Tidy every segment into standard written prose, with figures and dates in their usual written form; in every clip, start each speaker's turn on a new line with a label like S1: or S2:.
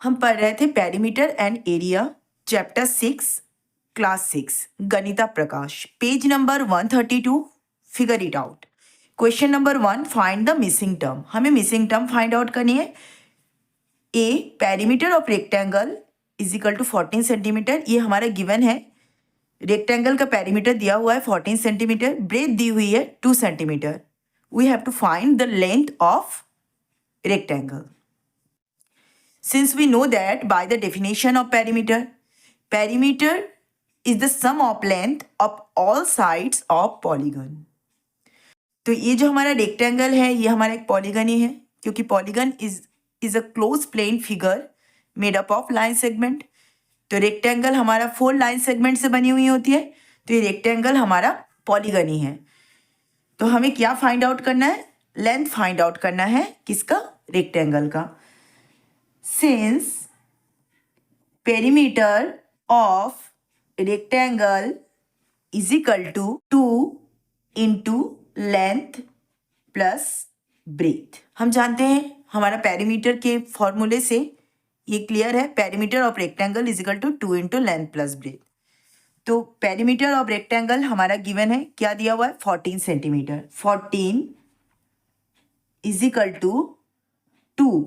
S1: हम पढ़ रहे थे perimeter and area, chapter 6, class 6, Ganita Prakash, page number 132, figure it out. Question number 1, find the missing term. हमें missing term find out करनी है। A perimeter of rectangle is equal to 14 centimetre, ये हमारा given है। रेक्टेंगल का पेरीमीटर दिया हुआ है 14 सेंटीमीटर, ब्रेथ दी हुई है 2 centimetre. We have to find the length of rectangle. Since we know that by the definition of perimeter, perimeter is the sum of length of all sides of polygon. तो ये जो हमारा rectangle है ये हमारा एक पॉलीगन ही है, क्योंकि polygon is a close plane figure made up of line segment. तो रेक्टेंगल हमारा 4 लाइन सेगमेंट से बनी हुई होती है, तो ये रेक्टेंगल हमारा पॉलीगन ही है। तो हमें क्या फाइंड आउट करना है? लेंथ फाइंड आउट करना है, किसका? रेक्टेंगल का। Since perimeter of rectangle is equal to 2 into length plus breadth. हम जानते हैं हमारा पेरीमीटर के फॉर्मूले से ये क्लियर है, perimeter of rectangle is equal to 2 into length plus breadth. तो पेरीमीटर ऑफ रेक्टेंगल हमारा गिवन है, क्या दिया हुआ है? 14 centimetre. 14 is equal to 2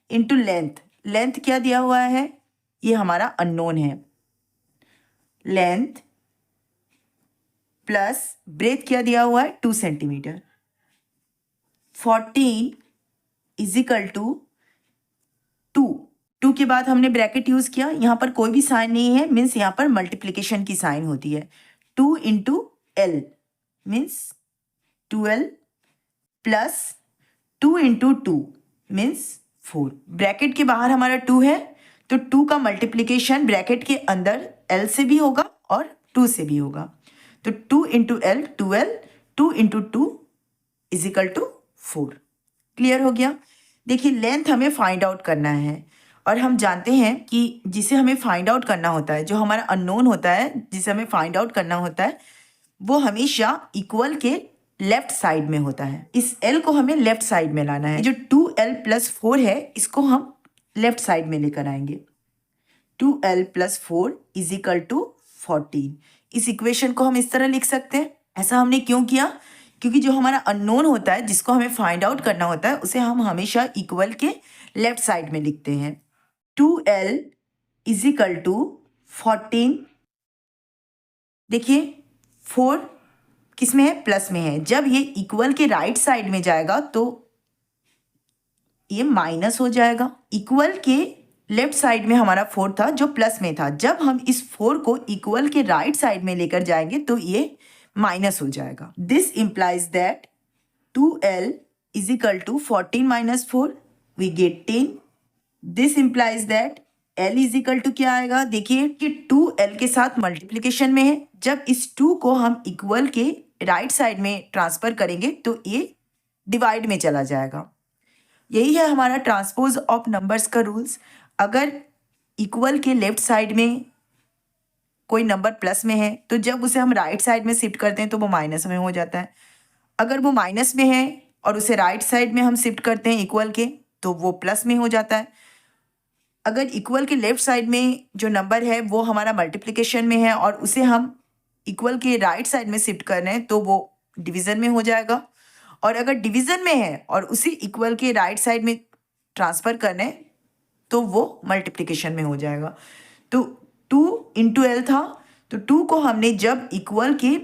S1: into length. Length क्या दिया हुआ है? ये हमारा अननोन है। लेंथ प्लस ब्रेथ क्या दिया हुआ है? 2 सेंटीमीटर। 14 इज इक्वल टू 2 के बाद हमने ब्रैकेट यूज किया, यहाँ पर कोई भी साइन नहीं है, मीन्स यहाँ पर मल्टीप्लीकेशन की साइन होती है। 2 into L means 2l plus 2 into 2 means 4। Bracket के बाहर हमारा 2 है, तो 2 का मल्टीप्लीकेशन ब्रैकेट के अंदर l से भी होगा और 2 से भी होगा। तो 2 into L 2l, 2 into 2 is equal to 4। Clear हो गया? देखिए लेंथ हमें फाइंड आउट करना है, और हम जानते हैं कि जिसे हमें फाइंड आउट करना होता है, जो हमारा अननोन होता है, जिसे हमें फाइंड आउट करना होता है, वो हमेशा इक्वल के लेफ्ट साइड में होता है। इस l को हमें लेफ्ट साइड में लाना है। जो 2l प्लस 4 है, इसको हम लेफ्ट साइड में लेकर आएंगे। 2l plus 4 is equal to 14। इस इक्वेशन को हम इस तरह लिख सकते हैं। ऐसा हमने क्यों किया? क्योंकि जो हमारा अननोन होता है, जिसको हमें फाइंड आउट करना होता है, उसे हम हमेशा इक्वल के लेफ्ट साइड में लिखते हैं। 2l is equal to 14। देखिए 4 किस में है? प्लस में है। जब ये इक्वल के राइट साइड में जाएगा तो ये माइनस हो जाएगा। इक्वल के लेफ्ट साइड में हमारा 4 था जो प्लस में था। जब हम इस 4 को इक्वल के राइट साइड में लेकर जाएंगे तो ये माइनस हो जाएगा। This implies that 2l is equal to 14 minus 4, we get 10। This implies that l is equal to क्या आएगा? देखिए कि 2l के साथ मल्टीप्लीकेशन में है। जब इस 2 को हम इक्वल के राइट साइड में ट्रांसफर करेंगे तो ये डिवाइड में चला जाएगा। यही है हमारा ट्रांसपोज ऑफ नंबर्स का रूल्स। अगर इक्वल के लेफ्ट साइड में कोई नंबर प्लस में है, तो जब उसे हम राइट साइड में शिफ्ट करते हैं तो वो माइनस में हो जाता है। अगर वो माइनस में है और उसे राइट साइड में हम शिफ्ट करते हैं इक्वल के, तो वो प्लस में हो जाता है। अगर इक्वल के लेफ्ट साइड में जो नंबर है वो हमारा मल्टीप्लिकेशन में है और उसे हम इक्वल के राइट साइड में शिफ्ट कर रहे हैं, तो वो डिवीज़न में हो जाएगा। और अगर डिवीज़न में है और उसे इक्वल के राइट साइड में ट्रांसफ़र कर रहे हैं, तो वो मल्टीप्लिकेशन में हो जाएगा। तो 2 इंटू एल था, तो 2 को हमने जब इक्वल के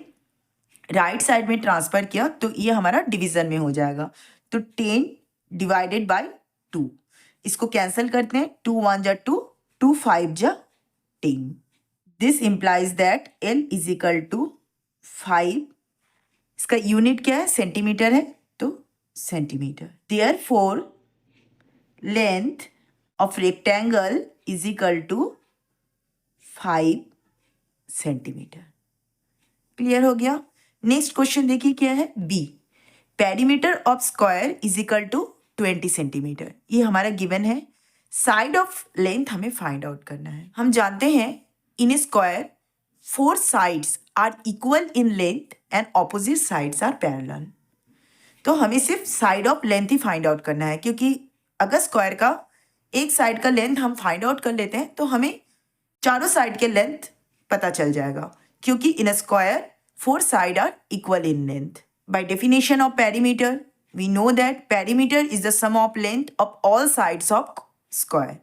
S1: राइट साइड में ट्रांसफ़र किया तो ये हमारा डिवीज़न में हो जाएगा। तो 10 डिवाइडेड बाई 2, इसको कैंसिल करते हैं। 2 1 जा 2, 2 5 जा 10। This implies that l is equal to 5। इसका यूनिट क्या है? सेंटीमीटर है, तो centimetre. Therefore length of rectangle is equal to 5 centimetre. Clear हो गया? नेक्स्ट क्वेश्चन देखिए क्या है। B perimeter of square is equal to 20 centimetre. ये हमारा गिवन है। साइड ऑफ लेंथ हमें फाइंड आउट करना है। हम जानते हैं in a square 4 sides are equal in length and opposite sides are parallel. तो हमें सिर्फ साइड ऑफ लेंथ ही फाइंड आउट करना है, क्योंकि अगर स्क्वायर का एक साइड का लेंथ हम फाइंड आउट कर लेते हैं तो हमें चारों साइड के लेंथ पता चल जाएगा, क्योंकि in a square 4 side are equal in length. By definition of perimeter we know that perimeter is the sum of length of all sides of square.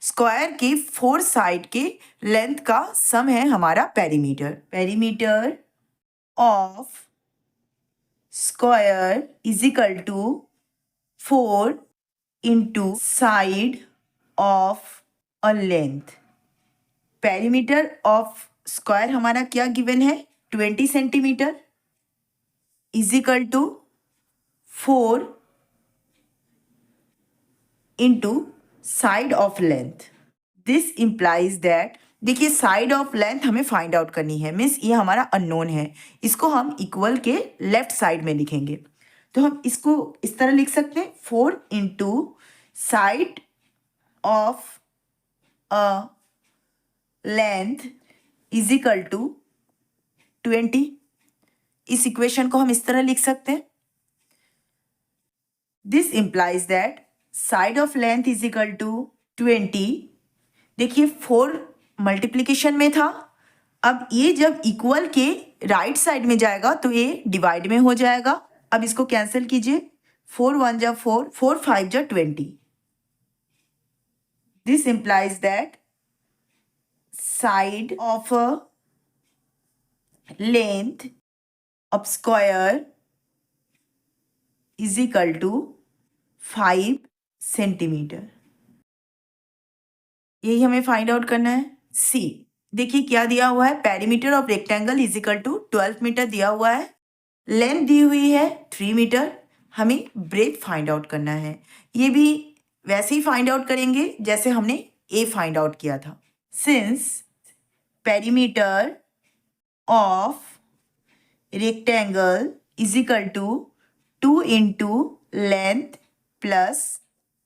S1: Square के 4 साइड के लेंथ का sum है हमारा perimeter. Perimeter of square is equal to 4 into side of a length. Perimeter of square हमारा क्या given है, 20 centimetre is equal to 4 into side of length. This implies that, देखिए side of length हमें find out करनी है, means ये हमारा unknown है. इसको हम इक्वल के लेफ्ट साइड में लिखेंगे. तो हम इसको इस तरह लिख सकते हैं 4 into side of a length is equal to 20. इस इक्वेशन को हम इस तरह लिख सकते हैं. This implies that side of length is equal to 20. देखिए 4 मल्टीप्लीकेशन में था, अब ये जब इक्वल के राइट साइड में जाएगा तो ये डिवाइड में हो जाएगा. अब इसको कैंसिल कीजिए, 4 1 जा 4, 4 5 जा 20. This implies that side of a length of square is equal to 5 centimetre. यही हमें फाइंड आउट करना है. सी, देखिए क्या दिया हुआ है, perimeter of rectangle is equal to 12 metre दिया हुआ है, लेंथ दी हुई है 3 मीटर, हमें ब्रेथ फाइंड आउट करना है. ये भी वैसे ही फाइंड आउट करेंगे जैसे हमने ए फाइंड आउट किया था. Since perimeter of rectangle is equal to 2 into length plus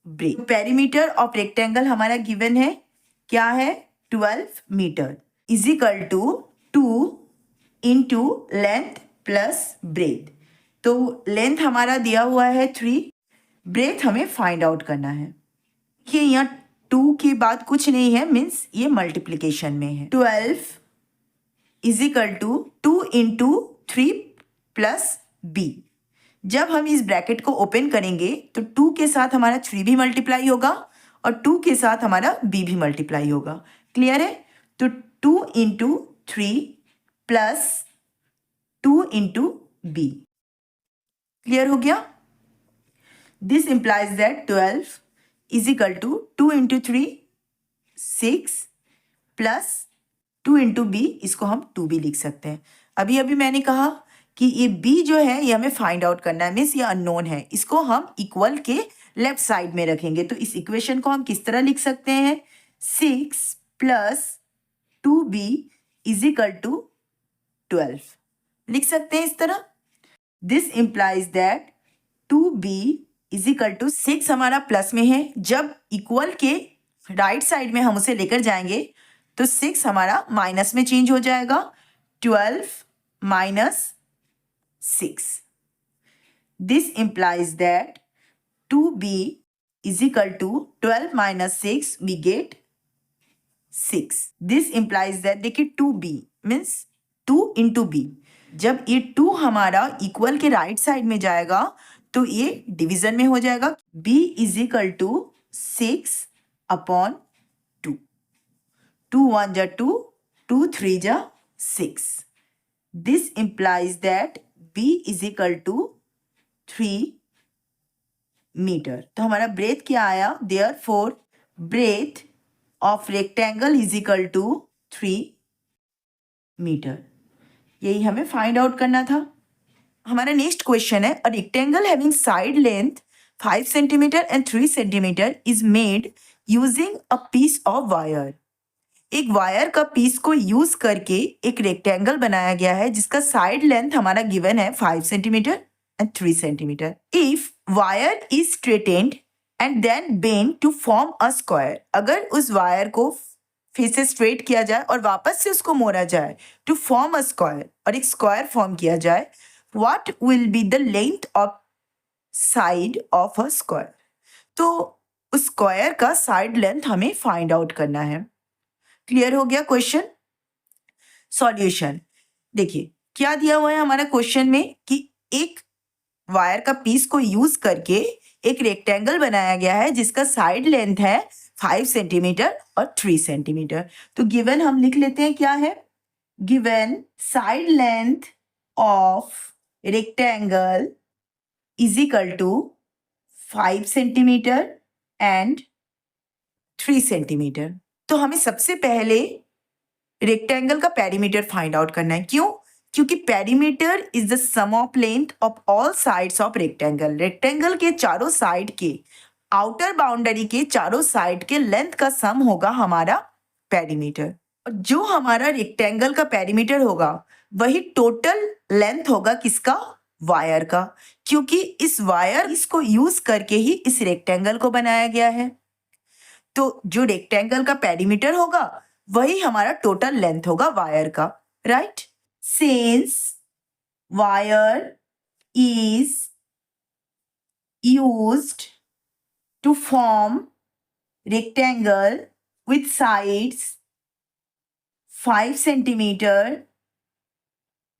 S1: breadth. Perimeter of rectangle हमारा given है, क्या है, 12 metre is equal to 2 into length plus breadth. तो लेंथ हमारा दिया हुआ है 3, ब्रेथ हमें फाइंड आउट करना है. ये यहाँ 2 के बाद कुछ नहीं है, मीन्स ये मल्टीप्लीकेशन में है. 12 is equal to 2 into 3 plus B. जब हम इस ब्रैकेट को ओपन करेंगे तो 2 के साथ हमारा 3 भी मल्टीप्लाई होगा और 2 के साथ हमारा b भी मल्टीप्लाई होगा. क्लियर है? तो 2 into 3 plus 2 into B. Clear हो गया? This implies that 12 is equal to 2 into 3 6 plus 2 into b, इसको हम 2b लिख सकते हैं. अभी मैंने कहा कि ये b जो है ये हमें फाइंड आउट करना है, मीन्स ये अननोन है, इसको हम इक्वल के लेफ्ट साइड में रखेंगे. तो इस इक्वेशन को हम किस तरह लिख सकते हैं, 6 plus 2b is equal to 12 लिख सकते हैं इस तरह. This implies that 2b is equal to 6 हमारा प्लस में है, जब इक्वल के राइट साइड में हम उसे लेकर जाएंगे तो 6 हमारा माइनस में चेंज हो जाएगा. 12 minus 6. This implies that 2b is equal to 12 minus 6 we get 6. This implies that, देखिए 2b मीन्स 2 इंटू b. जब ये 2 हमारा इक्वल के राइट साइड में जाएगा तो ये डिवीजन में हो जाएगा. b is equal to 6 upon 2. 2 1 जा 2, 2 3 जा 6. This implies that b is equal to 3 metre. तो हमारा ब्रेथ क्या आया, therefore breadth of rectangle is equal to 3 metre. यही हमें फाइंड आउट करना था. हमारा नेक्स्ट क्वेश्चन है, a rectangle having side length 5 centimetre and 3 centimetre is made using a piece of wire. एक वायर का पीस को यूज करके एक रेक्टेंगल बनाया गया है जिसका साइड लेंथ हमारा गिवन है 5 centimetre and 3 centimetre. If wire is straightened and then bend to form a square, अगर उस वायर को फिर से स्ट्रेट किया जाए और वापस से उसको मोड़ा जाए टू फॉर्म अ स्क्वायर और एक स्क्वायर फॉर्म किया जाए, what will be the length of side of a square. तो उस स्क्वायर का साइड लेंथ हमें फाइंड आउट करना है। क्लियर हो गया क्वेश्चन? सॉल्यूशन देखिए क्या दिया हुआ है हमारा क्वेश्चन में कि एक वायर का पीस को यूज करके एक रेक्टेंगल बनाया गया है जिसका साइड लेंथ है 5 सेंटीमीटर और 3 सेंटीमीटर। तो गिवन हम लिख लेते हैं क्या है, given side length of rectangle is equal to 5 centimetre and 3 centimetre. तो हमें सबसे पहले रेक्टेंगल का पेरीमीटर फाइंड आउट करना है। क्यों? क्योंकि perimeter is the sum of length of all sides of rectangle. Rectangle के चारों साइड के, आउटर बाउंड्री के चारों साइड के लेंथ का सम होगा हमारा पेरीमीटर। और जो हमारा रेक्टेंगल का पेरीमीटर होगा वही टोटल लेंथ होगा किसका? वायर का, क्योंकि इस वायर इसको यूज करके ही इस रेक्टेंगल को बनाया गया है। तो जो रेक्टेंगल का पेरीमीटर होगा वही हमारा टोटल लेंथ होगा वायर का, right? Since wire is used to form rectangle with sides 5 centimeter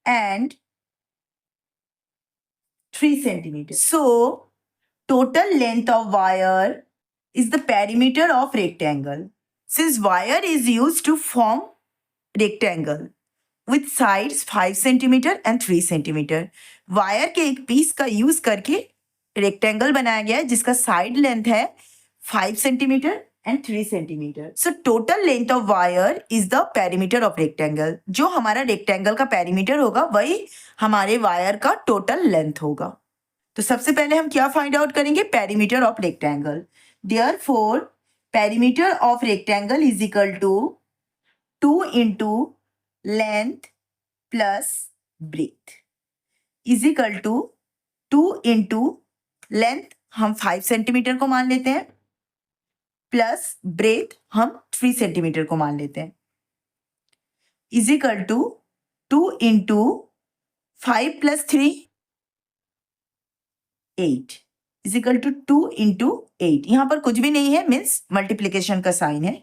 S1: and 3 centimeter. So, total length of wire is the perimeter of rectangle. Since wire is used to form rectangle with sides 5 centimeter and 3 centimeter. Wire के एक piece का use करके rectangle बनाया गया है जिसका side length है 5 centimetre and 3 centimeter. So total length of wire is the perimeter of rectangle. जो हमारा रेक्टेंगल का पेरीमीटर होगा वही हमारे वायर का टोटल लेंथ होगा। तो सबसे पहले हम क्या फाइंड आउट करेंगे? Perimeter of rectangle. Therefore, perimeter of rectangle is equal to 2 into length plus breadth is equal to 2 into length हम 5 सेंटीमीटर को मान लेते हैं प्लस ब्रेथ हम 3 सेंटीमीटर को मान लेते हैं, is equal to 2 into 5 plus 3 8 is equal to 2 into 8। यहां पर कुछ भी नहीं है, मीन्स मल्टीप्लीकेशन का साइन है।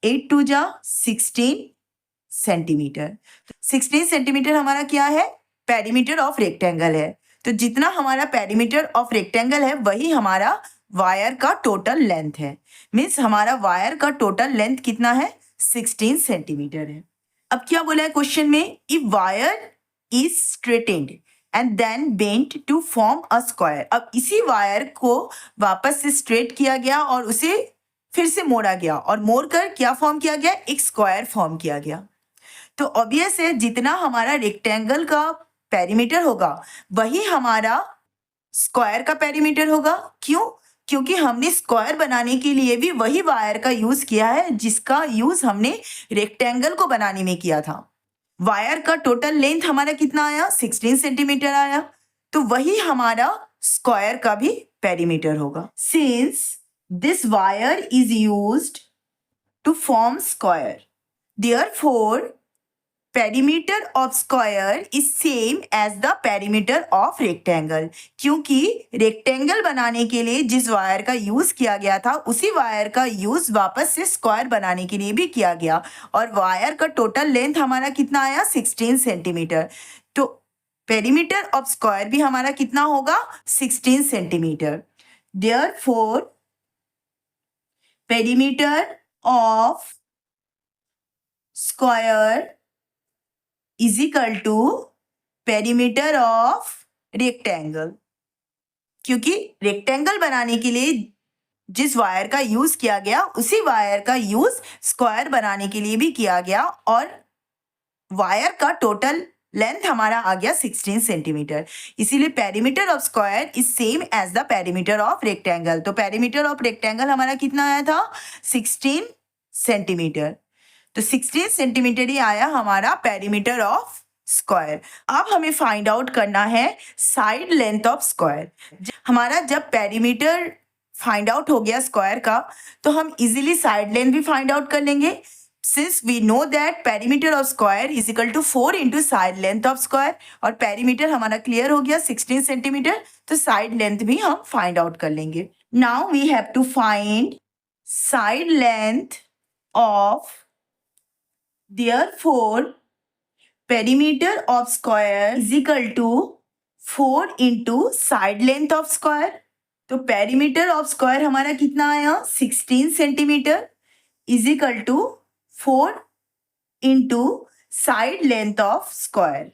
S1: 8 टू जा 16 सेंटीमीटर। 16 सेंटीमीटर हमारा क्या है? पेरीमीटर ऑफ रेक्टेंगल है। तो जितना हमारा पेरीमीटर ऑफ रेक्टेंगल है वही हमारा वायर का टोटल लेंथ है। मीन्स हमारा वायर का टोटल लेंथ कितना है? 16 सेंटीमीटर है। अब क्या बोला है क्वेश्चन में? If wire is straightened and then bent to form a square. अब इसी वायर को वापस से स्ट्रेट किया गया और उसे फिर से मोड़ा गया और मोड़ कर क्या फॉर्म किया गया? एक स्क्वायर फॉर्म किया गया। तो ऑब्वियस है जितना हमारा रेक्टेंगल का पेरीमीटर होगा वही हमारा स्क्वायर का पेरीमीटर होगा। क्यों? क्योंकि हमने स्क्वायर बनाने के लिए भी वही वायर का यूज किया है जिसका यूज हमने रेक्टेंगल को बनाने में किया था। वायर का टोटल लेंथ हमारा कितना आया? 16 सेंटीमीटर आया। तो वही हमारा स्क्वायर का भी पेरीमीटर होगा। Since this wire is used to form square, therefore perimeter of square is same as the perimeter of rectangle। क्योंकि रेक्टेंगल बनाने के लिए जिस वायर का यूज किया गया था उसी वायर का यूज वापस से स्क्वायर बनाने के लिए भी किया गया और वायर का टोटल लेंथ हमारा कितना आया? 16 सेंटीमीटर। तो पेरीमीटर ऑफ स्क्वायर भी हमारा कितना होगा? 16 centimetre. Therefore perimeter of square is equal to perimeter of rectangle। क्योंकि रेक्टेंगल बनाने के लिए जिस वायर का यूज किया गया उसी वायर का यूज स्क्वायर बनाने के लिए भी किया गया और वायर का टोटल लेंथ हमारा आ गया 16 सेंटीमीटर। इसीलिए perimeter of square is same as the perimeter of rectangle. तो पेरीमीटर ऑफ रेक्टेंगल हमारा कितना आया था? 16 सेंटीमीटर। तो 16 सेंटीमीटर ही आया हमारा पेरीमीटर ऑफ स्क्वायर। अब हमें फाइंड आउट करना है साइड लेंथ ऑफ स्क्वायर। हमारा जब पेरीमीटर फाइंड आउट हो गया स्क्वायर का तो हम इजीली साइड लेंथ भी फाइंड आउट कर लेंगे। Since we know that perimeter of square is equal to 4 into side length of square और पेरीमीटर हमारा क्लियर हो गया 16 सेंटीमीटर, तो साइड लेंथ भी हम फाइंड आउट कर लेंगे। Now we have to find side length of, therefore perimeter of square is equal to 4 into side length of square. तो perimeter of square हमारा कितना आया 16 centimetre is equal to 4 into side length of square.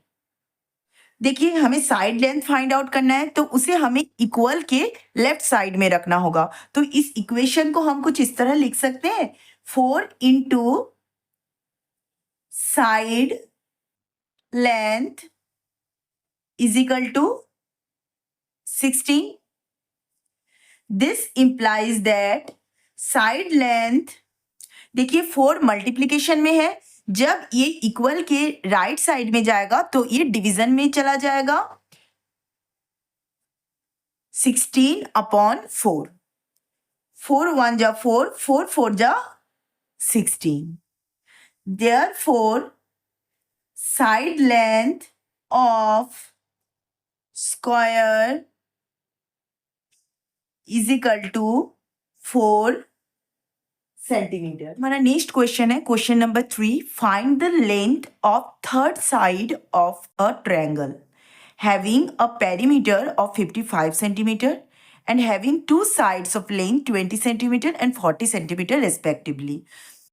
S1: देखिए हमें side length find out करना है तो उसे हमें इक्वल के लेफ्ट साइड में रखना होगा. तो इस इक्वेशन को हम कुछ इस तरह लिख सकते हैं 4 into side length is equal to 16. This implies that side length, देखिए 4 मल्टीप्लीकेशन में है, जब ये इक्वल के राइट साइड में जाएगा तो ये डिवीजन में चला जाएगा 16 अपॉन 4. 4 1 जा 4, 4 4 जा 16. Therefore side length of square is equal to 4 centimetre. हमारा नेक्स्ट क्वेश्चन है question number 3. Find the length of third side of a triangle having a perimeter of 55 centimetre and having two sides of length 20 centimeter and 40 centimeter respectively.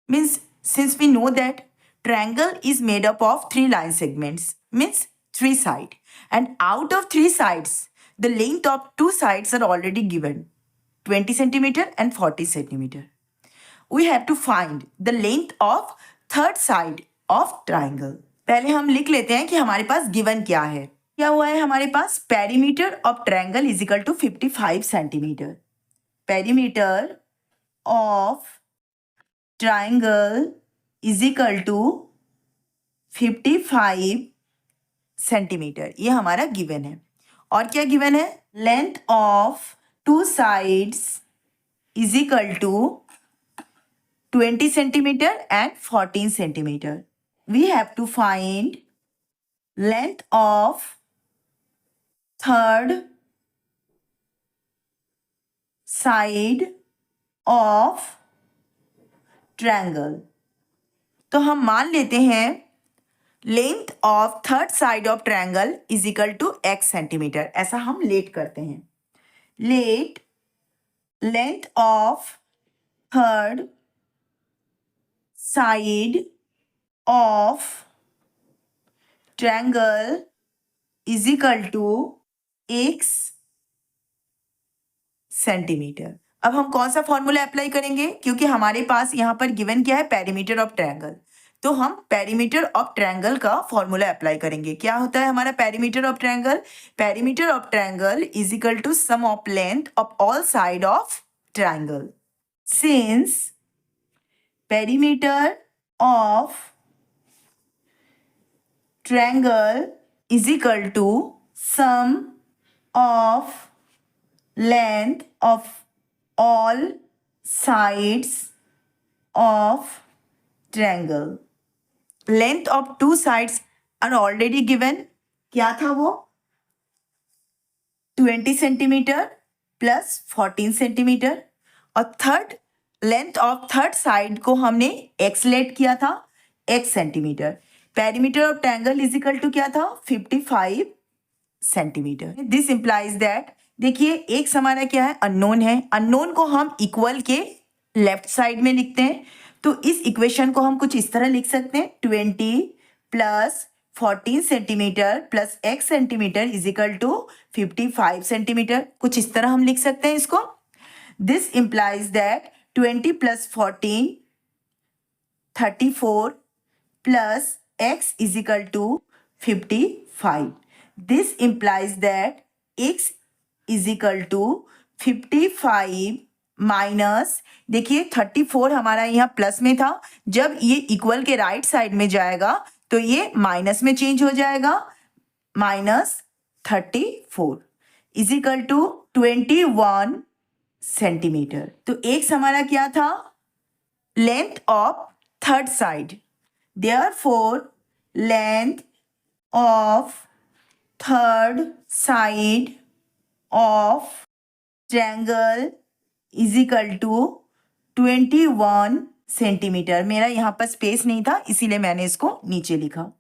S1: Means since we know that triangle is made up of 3 line segments, means 3 sides, and out of 3 sides the length of 2 sides are already given 20 centimeter and 40 centimeter. We have to find the length of third side of triangle. पहले हम लिख लेते हैं कि हमारे पास given क्या है. क्या हुआ है हमारे पास perimeter of triangle is equal to 55 centimetre. Perimeter of triangle is equal to 55 centimetre. ये हमारा गिवन है. और क्या गिवन है length of 2 sides is equal to 20 centimetre and 14 centimetre. We have to find length of third side of triangle. तो हम मान लेते हैं length of third side of triangle is equal to x centimetre. ऐसा हम late करते हैं. Let length of third side of triangle is equal to x centimetre. अब हम कौन सा फॉर्मूला अप्लाई करेंगे क्योंकि हमारे पास यहाँ पर गिवन क्या है पेरीमीटर ऑफ ट्रायंगल. तो हम पेरीमीटर ऑफ ट्रायंगल का फॉर्मूला अप्लाई करेंगे. क्या होता है हमारा perimeter of triangle. Perimeter of triangle is equal to sum of length of all side of triangle. Since perimeter of triangle is equal to sum of length of all sides of triangle. Length of 2 sides are already given. क्या था वो 20 centimetre plus 14 centimetre. और third length of third side को हमने x let किया था x centimetre. Perimeter of triangle is equal to क्या था 55 सेंटीमीटर. दिस इंप्लाइज दैट देखिए x हमारा क्या है अननोन है. अननोन को हम इक्वल के लेफ्ट साइड में लिखते हैं. तो इस इक्वेशन को हम कुछ इस तरह लिख सकते हैं 20 plus 14 centimetre plus x centimetre is equal to 55 centimetre. कुछ इस तरह हम लिख सकते हैं इसको. This implies that 20 plus 14 34 plus x is equal to 55. This implies that x is equal to 55 minus देखिए 34 हमारा यहाँ प्लस में था. जब ये इक्वल के राइट साइड में जाएगा तो ये माइनस में चेंज हो जाएगा. Minus 34 is equal to 21 centimetre. तो x हमारा क्या था length of third side. Therefore, length of third side of triangle is equal to 21 centimetre. मेरा यहाँ पर स्पेस नहीं था इसीलिए मैंने इसको नीचे लिखा।